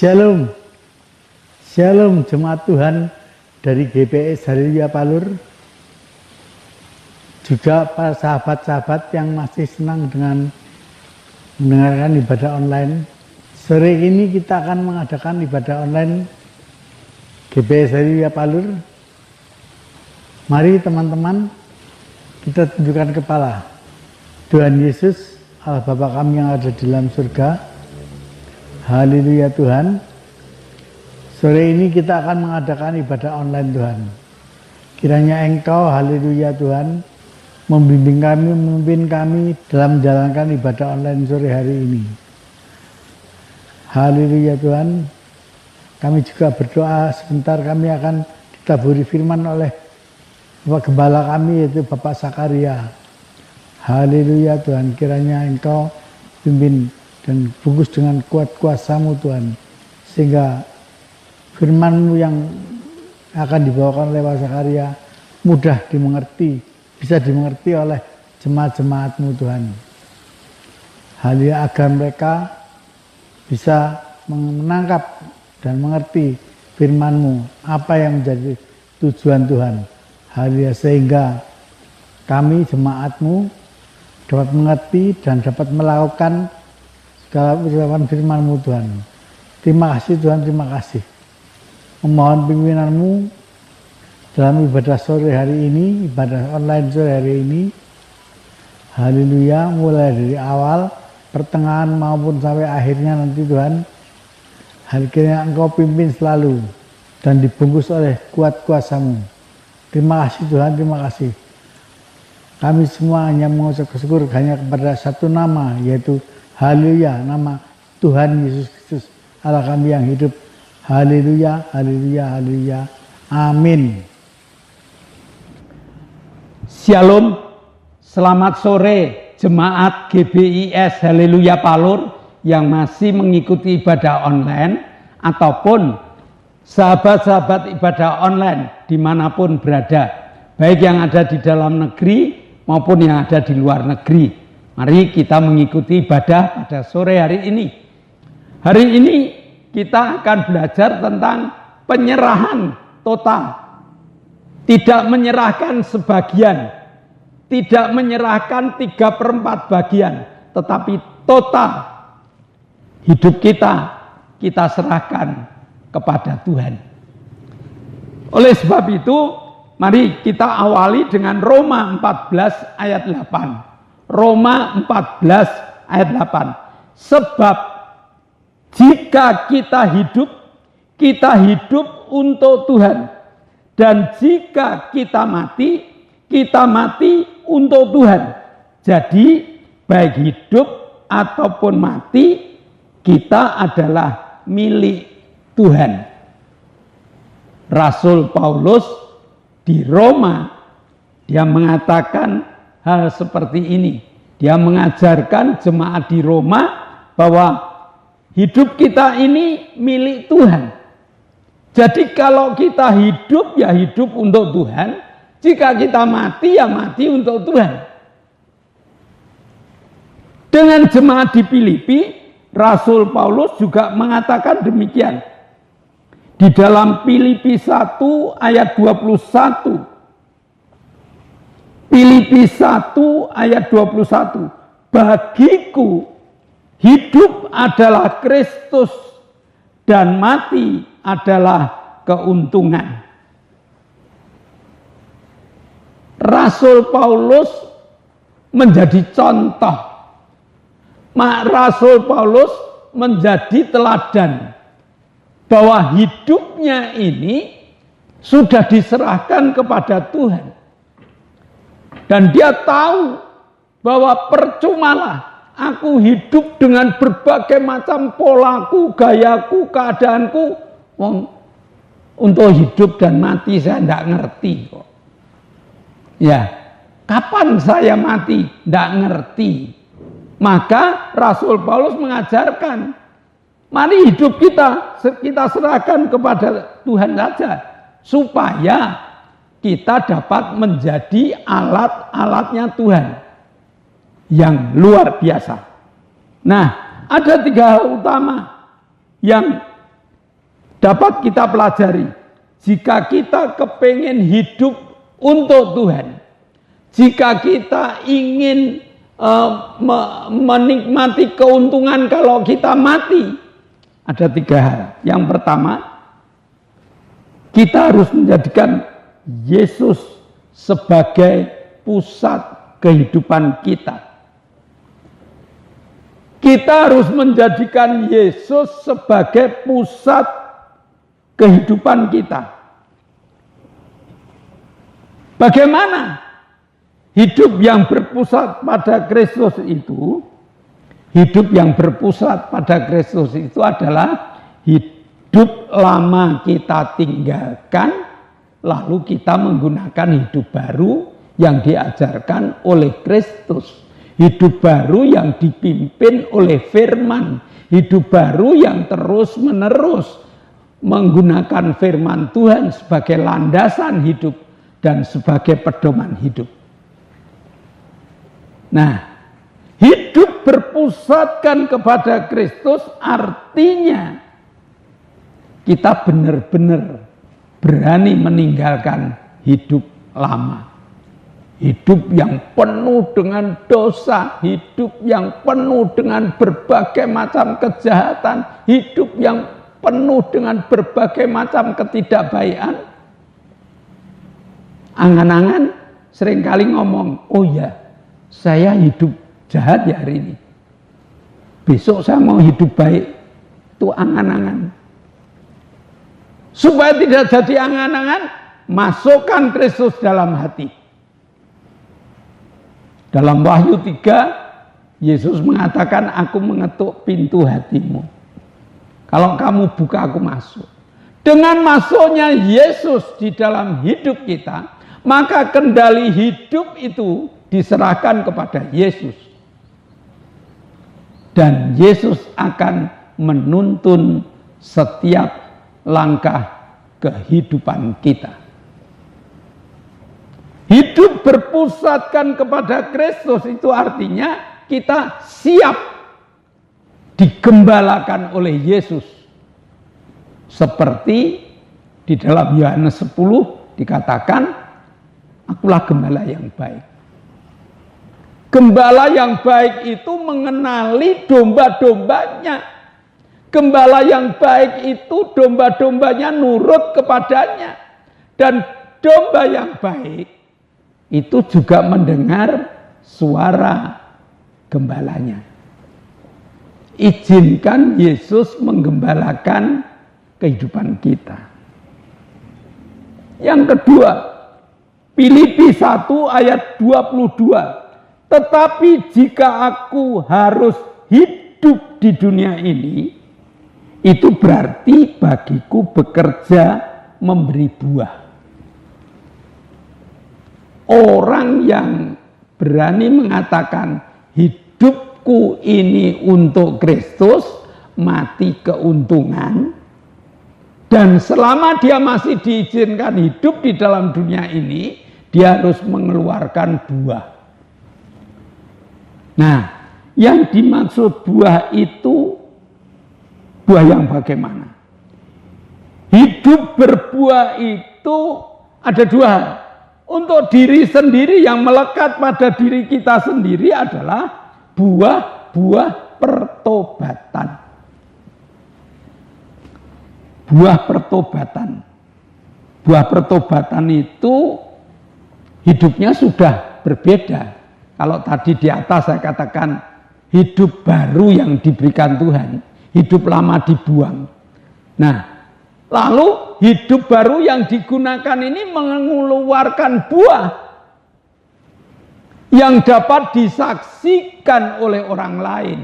Shalom, Shalom jemaat Tuhan dari GPS Haleluya Palur, juga para sahabat-sahabat yang masih senang dengan mendengarkan ibadah online. Sore ini kita akan mengadakan ibadah online GPS Haleluya Palur. Mari teman-teman, kita tunjukkan kepala. Tuhan Yesus, Allah Bapa kami yang ada di dalam surga, haleluya Tuhan. Sore ini kita akan mengadakan ibadah online Tuhan. Kiranya Engkau, haleluya Tuhan, membimbing kami, memimpin kami dalam menjalankan ibadah online sore hari ini. Haleluya Tuhan. Kami juga berdoa sebentar, kami akan ditaburi firman oleh Bapak Gembala kami, yaitu Bapak Sakaria. Haleluya Tuhan, kiranya Engkau pimpin dan bungkus dengan kuat kuasa-Mu Tuhan, sehingga firman-Mu yang akan dibawakan oleh Bapak Sakaria mudah dimengerti, bisa dimengerti oleh jemaat-jemaat-Mu Tuhan. Haleluya, agar mereka bisa menangkap dan mengerti firman-Mu, apa yang menjadi tujuan Tuhan. Haleluya, sehingga kami jemaat-Mu dapat mengerti dan dapat melakukan segala ucapan firman-Mu Tuhan. Terima kasih Tuhan, terima kasih. Memohon pimpinan-Mu dalam ibadah sore hari ini, ibadah online sore hari ini. Haleluya, mulai dari awal, pertengahan maupun sampai akhirnya nanti Tuhan. Kiranya Engkau pimpin selalu dan dibungkus oleh kuat kuasa-Mu. Terima kasih Tuhan, terima kasih. Kami semua hanya mengucap syukur hanya kepada satu nama, yaitu haleluya, nama Tuhan Yesus Kristus, Allah kami yang hidup. Haleluya, haleluya, haleluya. Amin. Shalom, selamat sore jemaat GBIS Haleluya Palur yang masih mengikuti ibadah online ataupun sahabat-sahabat ibadah online dimanapun berada, baik yang ada di dalam negeri maupun yang ada di luar negeri. Mari kita mengikuti ibadah pada sore hari ini. Hari ini kita akan belajar tentang penyerahan total. Tidak menyerahkan sebagian, tidak menyerahkan 3/4 bagian, tetapi total hidup kita serahkan kepada Tuhan. Oleh sebab itu, mari kita awali dengan Roma 14 ayat 8. Roma 14 ayat 8. Sebab jika kita hidup untuk Tuhan. Dan jika kita mati untuk Tuhan. Jadi baik hidup ataupun mati, kita adalah milik Tuhan. Rasul Paulus di Roma, dia mengatakan hal seperti ini. Dia mengajarkan jemaat di Roma bahwa hidup kita ini milik Tuhan. Jadi kalau kita hidup, ya hidup untuk Tuhan. Jika kita mati, ya mati untuk Tuhan. Dengan jemaat di Filipi, Rasul Paulus juga mengatakan demikian. Di dalam Filipi 1 ayat 21. Filipi 1 ayat 21. Bagiku hidup adalah Kristus dan mati adalah keuntungan. Rasul Paulus menjadi contoh. Rasul Paulus menjadi teladan bahwa hidupnya ini sudah diserahkan kepada Tuhan. Dan dia tahu bahwa percumalah aku hidup dengan berbagai macam polaku, gayaku, keadaanku. Untuk hidup dan mati saya tidak ngerti kok. Ya, kapan saya mati? Tidak ngerti. Maka Rasul Paulus mengajarkan, mari hidup kita serahkan kepada Tuhan saja. Supaya kita dapat menjadi alat-alatnya Tuhan yang luar biasa. Nah, ada 3 hal utama yang dapat kita pelajari. Jika kita kepengen hidup untuk Tuhan, jika kita ingin menikmati keuntungan kalau kita mati, ada 3 hal. Yang pertama, kita harus menjadikan Yesus sebagai pusat kehidupan kita. Kita harus menjadikan Yesus sebagai pusat kehidupan kita. Bagaimana hidup yang berpusat pada Kristus itu? Hidup yang berpusat pada Kristus itu adalah hidup lama kita tinggalkan, lalu kita menggunakan hidup baru yang diajarkan oleh Kristus. Hidup baru yang dipimpin oleh firman. Hidup baru yang terus-menerus menggunakan firman Tuhan sebagai landasan hidup dan sebagai pedoman hidup. Nah, hidup berpusatkan kepada Kristus artinya kita benar-benar berani meninggalkan hidup lama. Hidup yang penuh dengan dosa, hidup yang penuh dengan berbagai macam kejahatan, hidup yang penuh dengan berbagai macam ketidakbaikan. Angan-angan seringkali ngomong, oh ya, saya hidup jahat ya hari ini. Besok saya mau hidup baik. Itu angan-angan. Supaya tidak jadi angan-angan, masukkan Kristus dalam hati. Dalam Wahyu 3, Yesus mengatakan, aku mengetuk pintu hatimu. Kalau kamu buka, aku masuk. Dengan masuknya Yesus di dalam hidup kita, maka kendali hidup itu diserahkan kepada Yesus. Dan Yesus akan menuntun setiap langkah kehidupan kita. Hidup berpusatkan kepada Kristus itu artinya kita siap digembalakan oleh Yesus. Seperti di dalam Yohanes 10 dikatakan, akulah gembala yang baik. Gembala yang baik itu mengenali domba-dombanya. Gembala yang baik itu domba-dombanya nurut kepadanya. Dan domba yang baik itu juga mendengar suara gembalanya. Izinkan Yesus menggembalakan kehidupan kita. Yang kedua, Filipi 1 ayat 22. Tetapi jika aku harus hidup di dunia ini, itu berarti bagiku bekerja memberi buah. Orang yang berani mengatakan hidupku ini untuk Kristus, mati keuntungan, dan selama dia masih diizinkan hidup di dalam dunia ini, dia harus mengeluarkan buah. Nah, yang dimaksud buah itu, buah yang bagaimana? Hidup berbuah itu ada 2. Untuk diri sendiri yang melekat pada diri kita sendiri adalah buah-buah pertobatan. Buah pertobatan. Buah pertobatan itu hidupnya sudah berbeda. Kalau tadi di atas saya katakan hidup baru yang diberikan Tuhan, hidup lama dibuang. Nah, lalu hidup baru yang digunakan ini mengeluarkan buah yang dapat disaksikan oleh orang lain.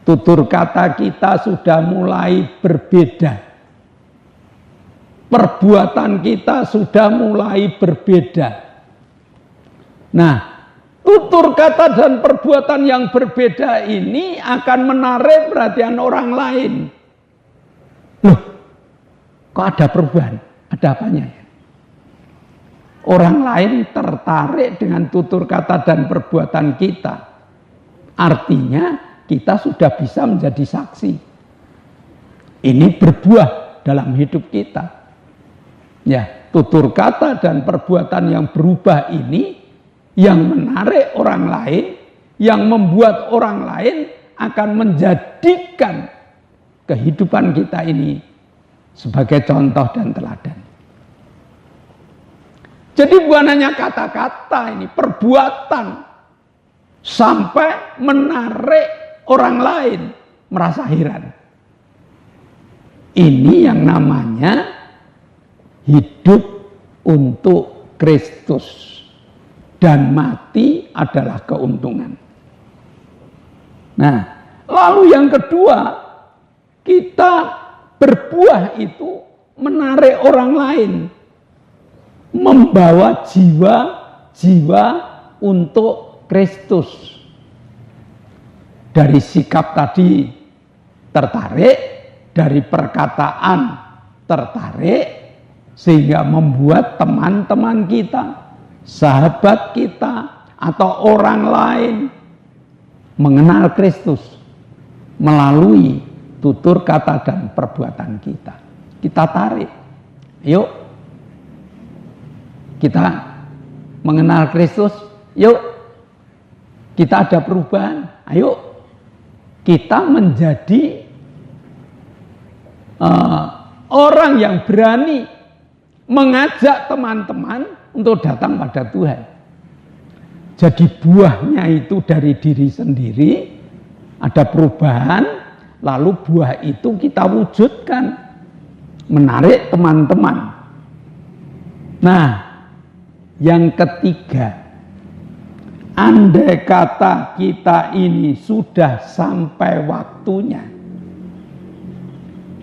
Tutur kata kita sudah mulai berbeda. Perbuatan kita sudah mulai berbeda. Nah, tutur kata dan perbuatan yang berbeda ini akan menarik perhatian orang lain. Loh, kok ada perubahan? Ada apanya ya? Orang lain tertarik dengan tutur kata dan perbuatan kita. Artinya kita sudah bisa menjadi saksi. ini berbuah dalam hidup kita. Ya, tutur kata dan perbuatan yang berubah ini yang menarik orang lain, yang membuat orang lain akan menjadikan kehidupan kita ini sebagai contoh dan teladan. Jadi bukan hanya kata-kata ini, perbuatan sampai menarik orang lain merasa heran. Ini yang namanya hidup untuk Kristus dan mati adalah keuntungan. Nah, lalu yang kedua, kita berbuah itu menarik orang lain, membawa jiwa-jiwa untuk Kristus. Dari sikap tadi tertarik, dari perkataan tertarik, sehingga membuat teman-teman kita, sahabat kita, atau orang lain mengenal Kristus melalui tutur kata dan perbuatan kita. Kita tarik, yuk kita mengenal Kristus, yuk kita ada perubahan, ayo kita menjadi orang yang berani mengajak teman-teman untuk datang pada Tuhan. Jadi buahnya itu dari diri sendiri, ada perubahan, lalu buah itu kita wujudkan, menarik teman-teman. Nah, yang ketiga, andai kata kita ini sudah sampai waktunya.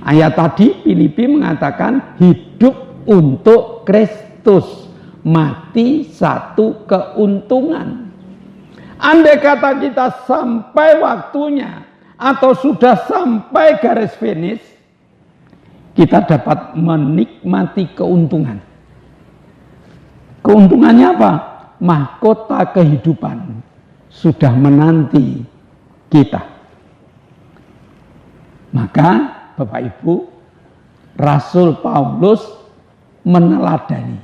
Ayat tadi Filipi mengatakan hidup untuk Kristus, mati satu keuntungan. Andai kata kita sampai waktunya atau sudah sampai garis finish, kita dapat menikmati keuntungan. Keuntungannya apa? Mahkota kehidupan sudah menanti kita. Maka Bapak Ibu, Rasul Paulus meneladani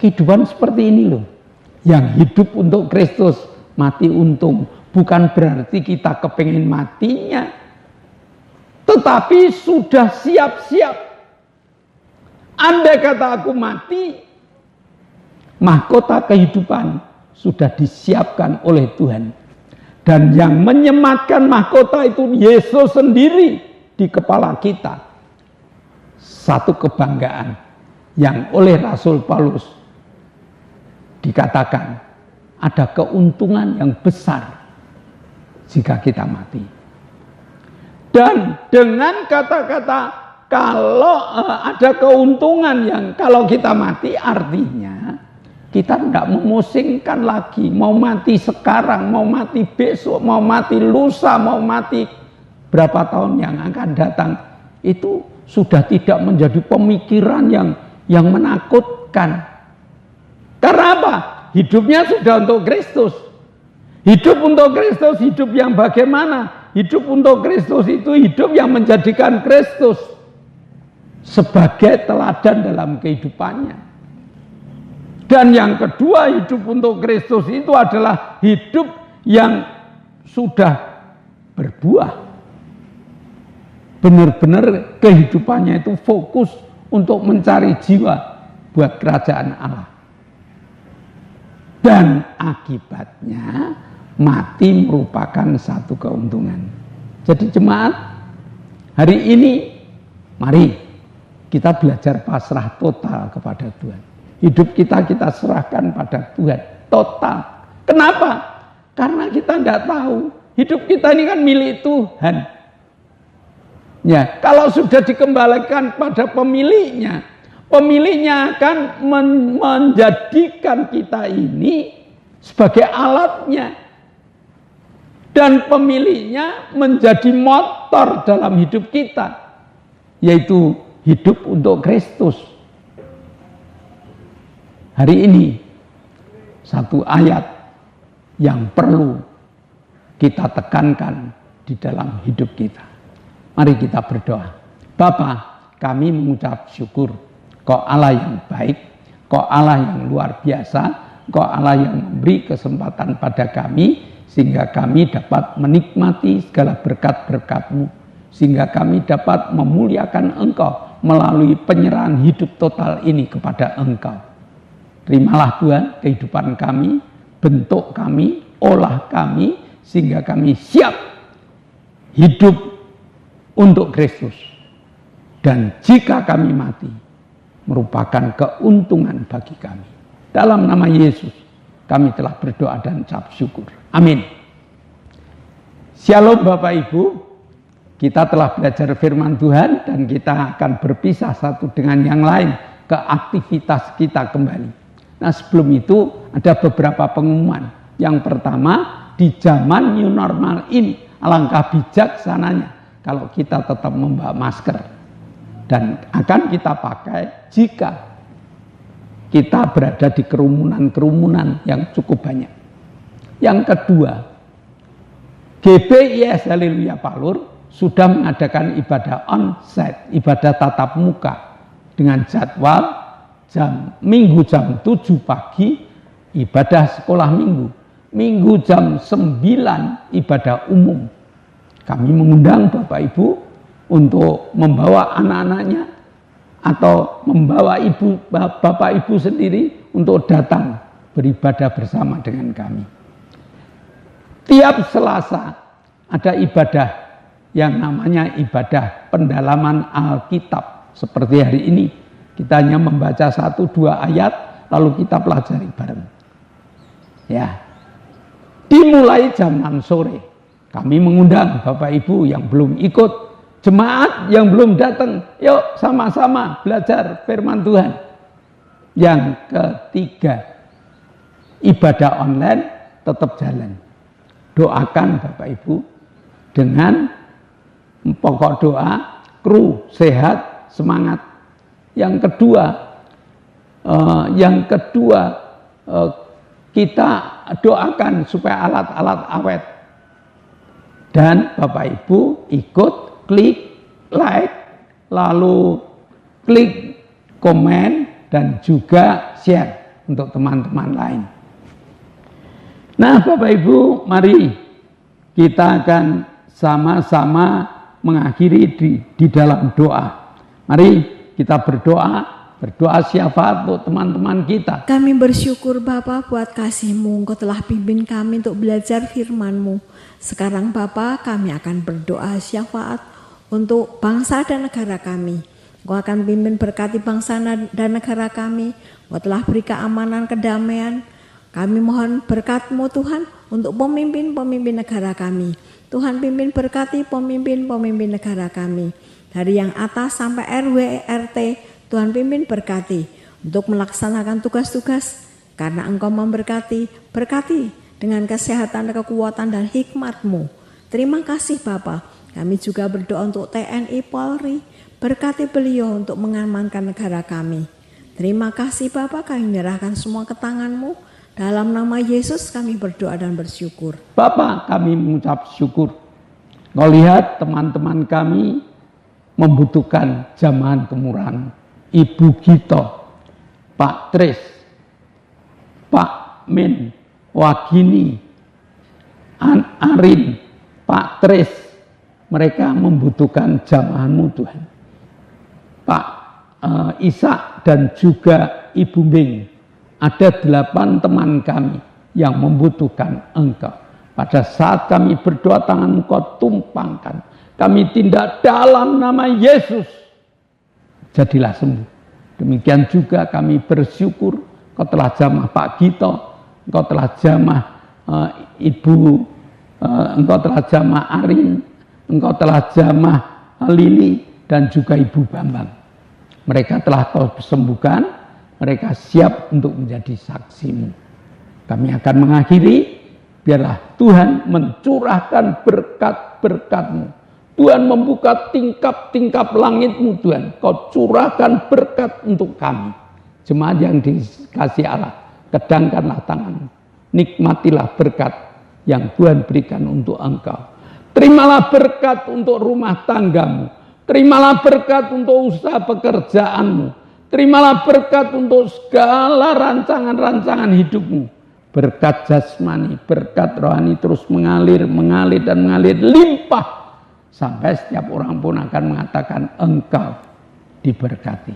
kehidupan seperti ini loh. Yang hidup untuk Kristus, mati untung. Bukan berarti kita kepingin matinya, tetapi sudah siap-siap. Andai kata aku mati, mahkota kehidupan sudah disiapkan oleh Tuhan. Dan yang menyematkan mahkota itu Yesus sendiri di kepala kita. Satu kebanggaan yang oleh Rasul Paulus dikatakan ada keuntungan yang besar jika kita mati. Dan dengan kata-kata kalau ada keuntungan yang kalau kita mati, artinya kita tidak memusingkan lagi mau mati sekarang, mau mati besok, mau mati lusa, mau mati berapa tahun yang akan datang. Itu sudah tidak menjadi pemikiran yang menakutkan. Karena apa? Hidupnya sudah untuk Kristus. Hidup untuk Kristus, hidup yang bagaimana? Hidup untuk Kristus itu hidup yang menjadikan Kristus sebagai teladan dalam kehidupannya. Dan yang kedua, hidup untuk Kristus itu adalah hidup yang sudah berbuah. Benar-benar kehidupannya itu fokus untuk mencari jiwa buat kerajaan Allah. Dan akibatnya mati merupakan satu keuntungan. Jadi jemaat, hari ini mari kita belajar pasrah total kepada Tuhan. Hidup kita serahkan pada Tuhan total. Kenapa? Karena kita tidak tahu hidup kita ini kan milik Tuhan. Ya, kalau sudah dikembalikan pada pemiliknya, pemiliknya akan menjadikan kita ini sebagai alatnya. Dan pemiliknya menjadi motor dalam hidup kita, yaitu hidup untuk Kristus. Hari ini satu ayat yang perlu kita tekankan di dalam hidup kita. Mari kita berdoa. Bapa, kami mengucap syukur. Kau Allah yang baik, Kau Allah yang luar biasa, Kau Allah yang memberi kesempatan pada kami, sehingga kami dapat menikmati segala berkat-berkat-Mu, sehingga kami dapat memuliakan Engkau melalui penyerahan hidup total ini kepada Engkau. Terimalah Tuhan kehidupan kami, bentuk kami, olah kami, sehingga kami siap hidup untuk Kristus. Dan jika kami mati, merupakan keuntungan bagi kami. Dalam nama Yesus, kami telah berdoa dan ucap syukur. Amin. Shalom Bapak Ibu, kita telah belajar firman Tuhan dan kita akan berpisah satu dengan yang lain ke aktivitas kita kembali. Nah, sebelum itu ada beberapa pengumuman. Yang pertama, di zaman new normal ini, alangkah bijaksananya kalau kita tetap membawa masker. Dan akan kita pakai jika kita berada di kerumunan-kerumunan yang cukup banyak. Yang kedua, GBIS Haleluya Palur sudah mengadakan ibadah onsite, ibadah tatap muka dengan jadwal Minggu jam 7 pagi ibadah sekolah minggu, Minggu jam 9 ibadah umum. Kami mengundang Bapak Ibu untuk membawa anak-anaknya atau membawa Bapak Ibu sendiri untuk datang beribadah bersama dengan kami. Tiap Selasa ada ibadah yang namanya ibadah pendalaman Alkitab. Seperti hari ini, kita hanya membaca 1-2 ayat lalu kita pelajari bareng. Ya. Dimulai jam 6 sore. Kami mengundang Bapak Ibu yang belum ikut, jemaat yang belum datang, yuk sama-sama belajar firman Tuhan. Yang ketiga, ibadah online tetap jalan. Doakan Bapak Ibu dengan pokok doa, kru sehat, semangat. Yang kedua, kita doakan supaya alat-alat awet. Dan Bapak Ibu ikut, klik like, lalu klik komen, dan juga share untuk teman-teman lain. Nah Bapak Ibu, mari kita akan sama-sama mengakhiri di dalam doa. Mari kita berdoa syafaat untuk teman-teman kita. Kami bersyukur Bapa buat kasih-Mu, Engkau telah pimpin kami untuk belajar firman-Mu. Sekarang Bapa, kami akan berdoa syafaat untuk bangsa dan negara kami. Engkau akan pimpin berkati bangsa dan negara kami. Engkau telah beri keamanan, kedamaian. Kami mohon berkat-Mu Tuhan untuk pemimpin-pemimpin negara kami. Tuhan pimpin berkati pemimpin-pemimpin negara kami. Dari yang atas sampai RW, RT, Tuhan pimpin berkati untuk melaksanakan tugas-tugas. Karena Engkau memberkati, berkati dengan kesehatan, kekuatan, dan hikmat-Mu. Terima kasih Bapa. Kami juga berdoa untuk TNI Polri, berkati beliau untuk mengamankan negara kami. Terima kasih Bapa, kami menyerahkan semua ke tangan-Mu. Dalam nama Yesus kami berdoa dan bersyukur. Bapa, kami mengucap syukur. Kau lihat teman-teman kami membutuhkan jamahan kemurahan. Ibu Gito, Pak Tris, Pak Min, Wagini, Arin, Pak Tris, mereka membutuhkan jamahan-Mu Tuhan. Pak Ishak dan juga Ibu Bing, ada 8 teman kami yang membutuhkan Engkau. Pada saat kami berdoa, tangan Engkau tumpangkan. Kami tindak dalam nama Yesus. Jadilah sembuh. Demikian juga kami bersyukur Engkau telah jamah Pak Gito, Engkau telah jamah Engkau telah jamah Arin, Engkau telah jamah Lili, dan juga Ibu Bambang. Mereka telah Kau sembuhkan, mereka siap untuk menjadi saksi-Mu. Kami akan mengakhiri, biarlah Tuhan mencurahkan berkat-berkat-Mu. Tuhan membuka tingkap-tingkap langit-Mu Tuhan. Kau curahkan berkat untuk kami. Jemaat yang dikasih Allah, kedangkanlah tangan-Mu. Nikmatilah berkat yang Tuhan berikan untuk Engkau. Terimalah berkat untuk rumah tangga-Mu. Terimalah berkat untuk usaha pekerjaanmu. Terimalah berkat untuk segala rancangan-rancangan hidupmu. Berkat jasmani, berkat rohani terus mengalir, mengalir dan mengalir limpah. Sampai setiap orang pun akan mengatakan engkau diberkati.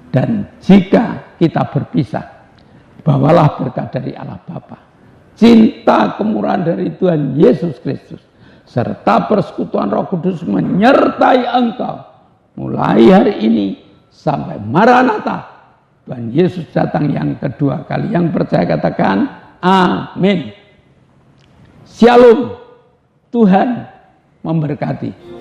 Dan jika kita berpisah, bawalah berkat dari Allah Bapa, cinta kemurahan dari Tuhan Yesus Kristus, serta persekutuan Roh Kudus menyertai engkau mulai hari ini sampai Maranatha, Tuhan Yesus datang yang kedua kali. Yang percaya katakan amin. Shalom. Tuhan memberkati.